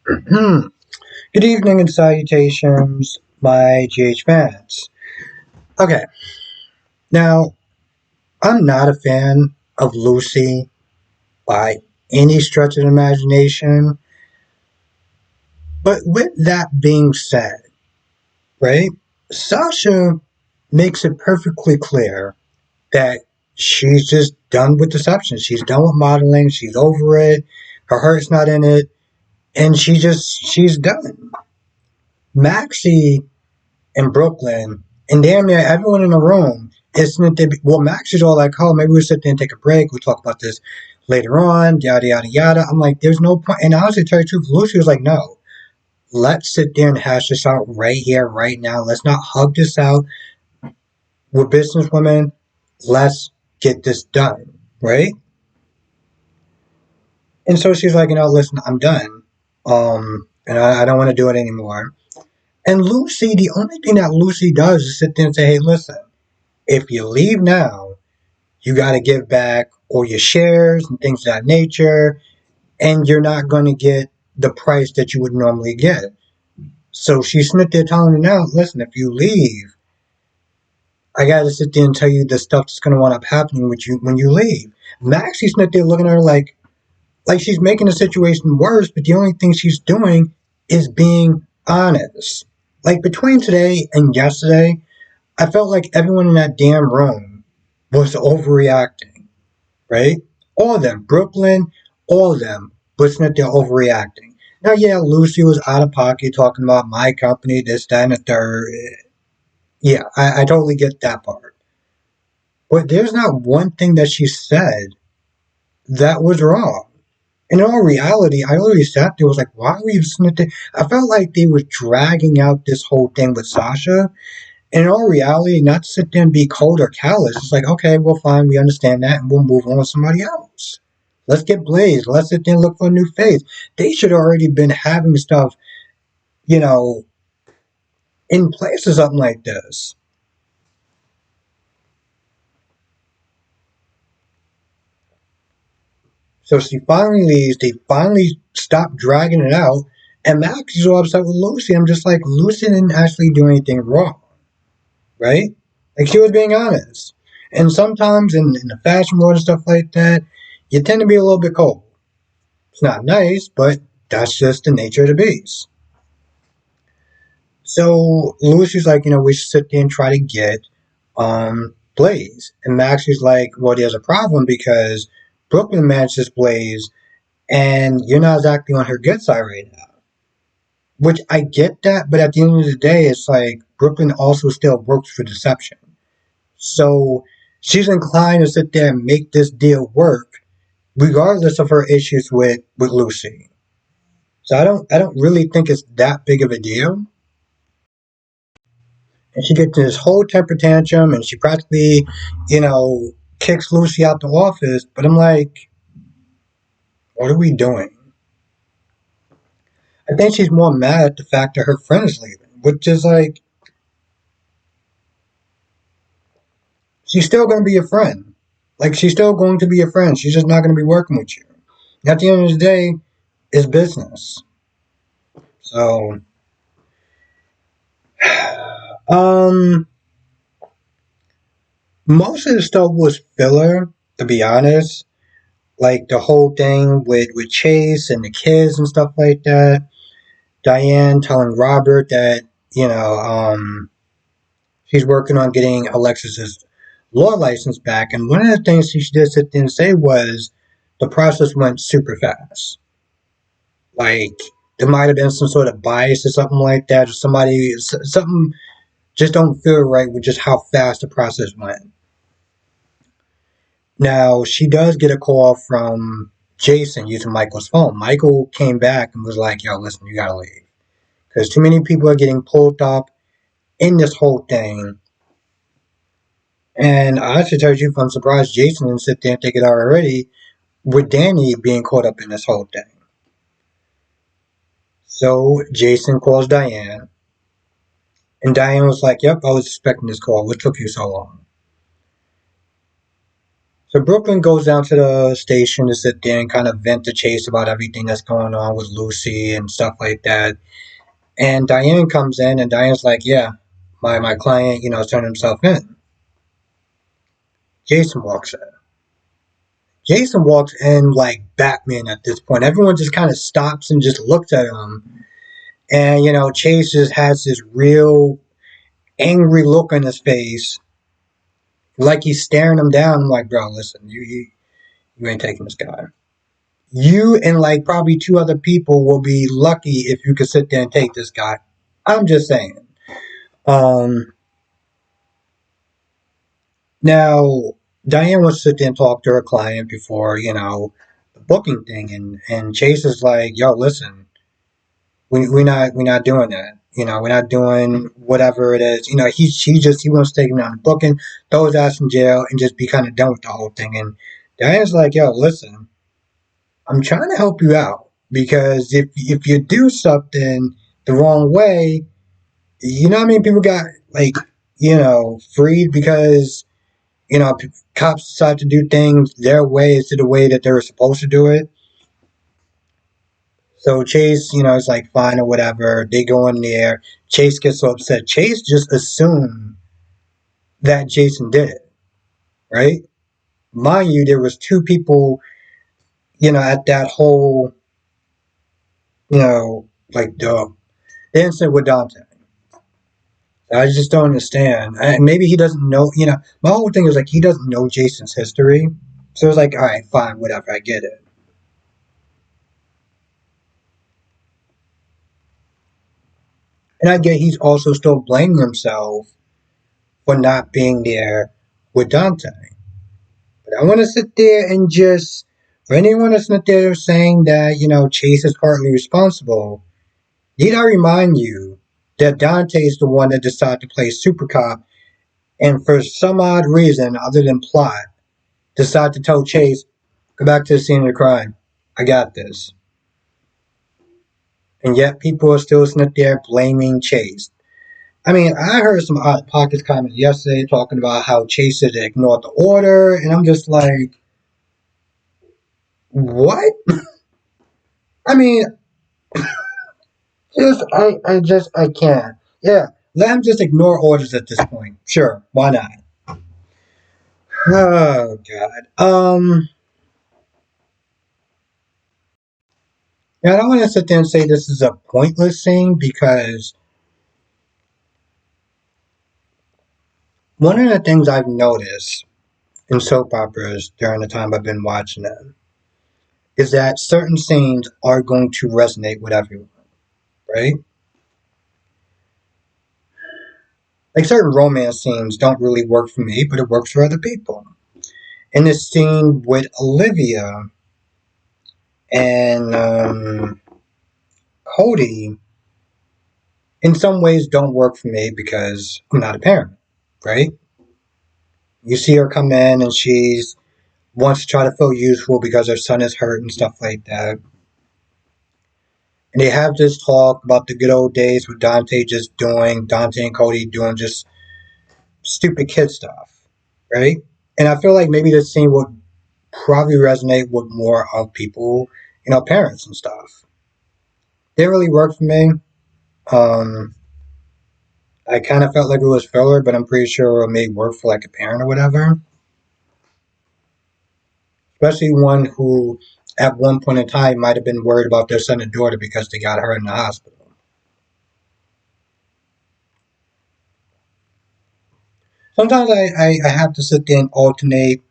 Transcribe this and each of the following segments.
Good evening and salutations, my GH fans. Okay, now I'm not a fan of Lucy by any stretch of the imagination, but with that being said, right, Sasha makes it perfectly clear that she's just done with deception. She's done with modeling, she's over it, her heart's not in it, and she's done. Maxie in Brooklyn, and damn near everyone in the room isn't it? Well, Max is all like, "Oh, maybe we'll sit there and take a break. We'll talk about this later on." Yada yada yada. I'm like, "There's no point." And honestly, to tell you the truth, Lucy was like, "No, let's sit there and hash this out right here, right now. Let's not hug this out. We're businesswomen. Let's get this done, right?" And so she's like, "Listen, I'm done. And I don't want to do it anymore." And Lucy, the only thing that Lucy does is sit there and say, "Hey, listen. If you leave now, you got to give back all your shares and things of that nature, and you're not going to get the price that you would normally get." So she's sitting there telling her now, "Listen, if you leave, I got to sit there and tell you the stuff that's going to wind up happening with you when you leave." Maxie's sitting there looking at her like she's making the situation worse, but the only thing she's doing is being honest. Like between today and yesterday, I felt like everyone in that damn room was overreacting, right? All of them, Brooklyn, all of them, listening that they're overreacting. Now, yeah, Lucy was out of pocket talking about my company, this, that, and the third. Yeah, I totally get that part. But there's not one thing that she said that was wrong. And in all reality, I literally sat there, was like, why were you listening to? I felt like they were dragging out this whole thing with Sasha. And in all reality, not to sit there and be cold or callous. It's like, okay, well, fine, we understand that, and we'll move on with somebody else. Let's get Blaze. Let's sit there and look for a new face. They should have already been having stuff, you know, in place or something like this. So she finally leaves. They finally stop dragging it out. And Max is all upset with Lucy. I'm just like, Lucy didn't actually do anything wrong, right? Like, she was being honest. And sometimes in the fashion world and stuff like that, you tend to be a little bit cold. It's not nice, but that's just the nature of the beast. So Lucy's like, we should sit there and try to get Blaze. And Max is like, well, there's a problem because Brooklyn manages Blaze and you're not exactly on her good side right now. Which I get that, but at the end of the day, it's like Brooklyn also still works for deception. So she's inclined to sit there and make this deal work, regardless of her issues with Lucy. So I don't really think it's that big of a deal. And she gets this whole temper tantrum and she practically, kicks Lucy out the office. But I'm like, what are we doing? I think she's more mad at the fact that her friend is leaving, which is like, she's still going to be a friend. Like, she's still going to be a friend. She's just not going to be working with you. At the end of the day, it's business. So, um, most of the stuff was filler, to be honest. Like the whole thing with Chase and the kids and stuff like that. Diane telling Robert that, she's working on getting Alexis's law license back. And one of the things she did sit there and say was the process went super fast. Like, there might have been some sort of bias or something like that, or something just don't feel right with just how fast the process went. Now, she does get a call from Jason using Michael's phone. Michael came back and was like, yo, listen, you gotta leave. Because too many people are getting pulled up in this whole thing. And I should tell you, I'm surprised Jason didn't sit there and take it out already with Danny being caught up in this whole thing. So Jason calls Diane. And Diane was like, yep, I was expecting this call. What took you so long? So Brooklyn goes down to the station to sit there and kind of vent to Chase about everything that's going on with Lucy and stuff like that. And Diane comes in, and Diane's like, "Yeah, my client, turned himself in." Jason walks in. Jason walks in like Batman at this point. Everyone just kind of stops and just looks at him. And, Chase just has this real angry look on his face, like he's staring him down. I'm like, bro, listen, you ain't taking this guy. You and like probably two other people will be lucky if you could sit there and take this guy. I'm just saying. Um, Now, Diane wants to sit there and talk to her client before, the booking thing. And Chase is like, yo, listen, we're not doing that. We're not doing whatever it is. He wants to take him down the booking, throw his ass in jail, and just be kind of done with the whole thing. And Diane's like, yo, listen, I'm trying to help you out because if you do something the wrong way, what I mean? People got like, freed because cops decide to do things their way instead of the way that they were supposed to do it. So Chase, is like fine or whatever. They go in there. Chase gets so upset. Chase just assumed that Jason did it, right? Mind you, there was two people, at that whole, like the incident with Dante. I just don't understand. Maybe he doesn't know. My whole thing is like he doesn't know Jason's history. So it's like, all right, fine, whatever. I get it. And I get he's also still blaming himself for not being there with Dante. But I want to sit there and just, for anyone that's not there saying that, Chase is partly responsible, need I remind you that Dante is the one that decided to play Super Cop and for some odd reason, other than plot, decided to tell Chase, go back to the scene of the crime. I got this. And yet people are still sitting there blaming Chase. I mean, I heard some Hot Pockets comments yesterday talking about how Chase had ignored the order, and I'm just like, what? I mean, I can't. Yeah, let him just ignore orders at this point. Sure, why not? Oh God. Yeah, I don't want to sit there and say this is a pointless scene because one of the things I've noticed in soap operas during the time I've been watching them is that certain scenes are going to resonate with everyone, right? Like certain romance scenes don't really work for me, but it works for other people. In this scene with Olivia and Cody, in some ways don't work for me because I'm not a parent, right? You see her come in and she's wants to try to feel useful because her son is hurt and stuff like that. And they have this talk about the good old days with Dante and Cody doing just stupid kid stuff, right? And I feel like maybe this scene would probably resonate with more of people, parents and stuff. Didn't really work for me. Um, I kind of felt like it was filler, but I'm pretty sure it made work for like a parent or whatever. Especially one who, at one point in time, might have been worried about their son and daughter because they got hurt in the hospital. Sometimes I have to sit there and alternate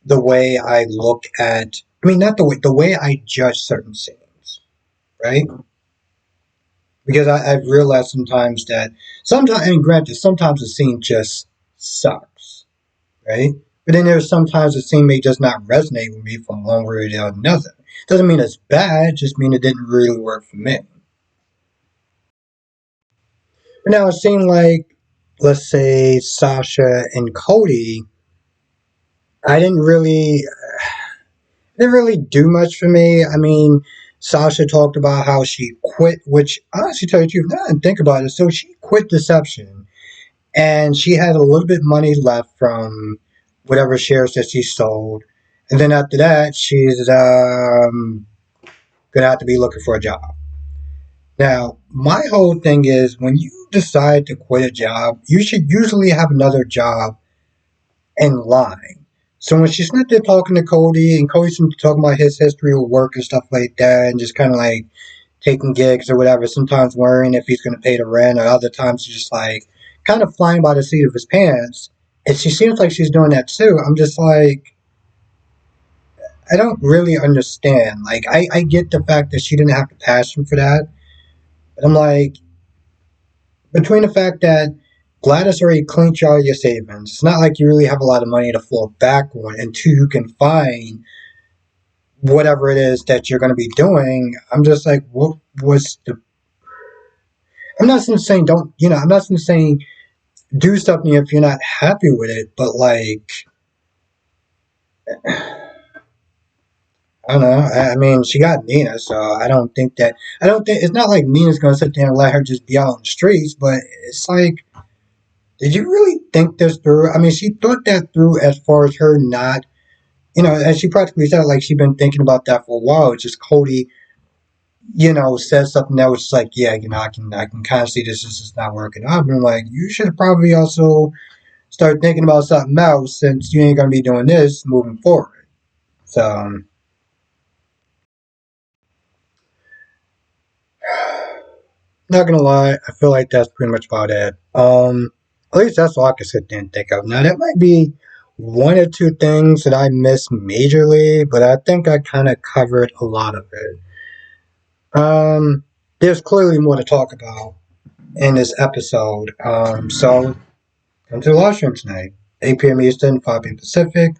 the way I look at. I mean, not the way I judge certain scenes, right? Because I've realized sometimes that sometimes, and granted, sometimes the scene just sucks, right? But then there's sometimes the scene may just not resonate with me from one way or another. Doesn't mean it's bad, just mean it didn't really work for me. But now a scene like, let's say, Sasha and Cody, I didn't really do much for me. I mean, Sasha talked about how she quit, which honestly, tell you the truth, now I think about it, so she quit Deception and she had a little bit of money left from whatever shares that she sold. And then after that, she's gonna have to be looking for a job. Now, my whole thing is when you decide to quit a job, you should usually have another job in line. So when she's not there talking to Cody, and Cody's talking about his history with work and stuff like that, and just kind of like taking gigs or whatever, sometimes worrying if he's going to pay the rent, or other times just like kind of flying by the seat of his pants. And she seems like she's doing that too. I'm just like, I don't really understand. Like, I get the fact that she didn't have the passion for that. But I'm like, between the fact that Gladys already clinched all your savings, it's not like you really have a lot of money to fall back on until you can find whatever it is that you're going to be doing. I'm just like, what was the. I'm not saying don't, I'm not saying do something if you're not happy with it, but like, I don't know. I mean, she got Nina, so I don't think that. I don't think. It's not like Nina's going to sit there and let her just be out on the streets, but it's like, did you really think this through? I mean, she thought that through as far as her not, as she practically said, like she'd been thinking about that for a while. It's just Cody, said something that was like, yeah, I can kind of see this is not working out. And I'm like, you should probably also start thinking about something else since you ain't gonna be doing this moving forward. So, not gonna lie, I feel like that's pretty much about it. At least that's all I can sit there and think of. Now, that might be one or two things that I missed majorly, but I think I kind of covered a lot of it. There's clearly more to talk about in this episode. So come to the live stream tonight, 8 p.m. Eastern, 5 p.m. Pacific.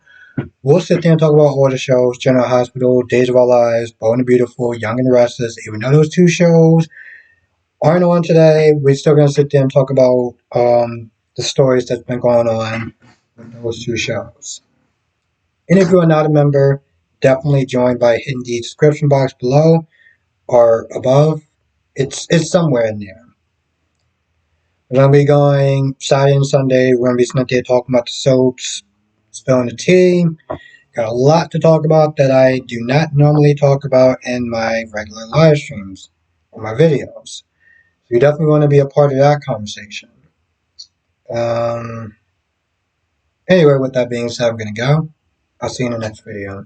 We'll sit there and talk about all the shows: General Hospital, Days of Our Lives, Bold and Beautiful, Young and Restless. Even though those two shows aren't on today, we're still going to sit there and talk about the stories that's been going on with those two shows. And if you are not a member, definitely join by hitting the description box below or above. It's somewhere in there. We're going to be going Saturday and Sunday. We're going to be sitting there talking about the soaps, spilling the tea. Got a lot to talk about that I do not normally talk about in my regular live streams or my videos. So you definitely want to be a part of that conversation. Um, anyway, with that being said, I'm going to go. I'll see you in the next video.